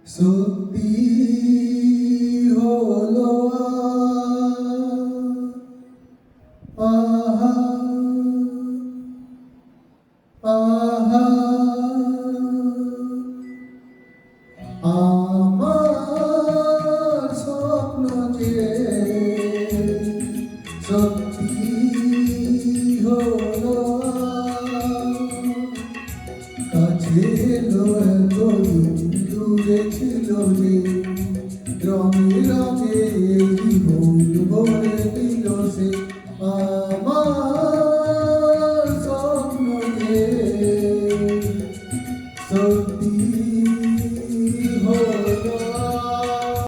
সত্যি হলো আহা আহা আমার স্বপ্ন যে সত্যি হলো কাছে এলো এত দূরে ছিল যে রঙে রঙে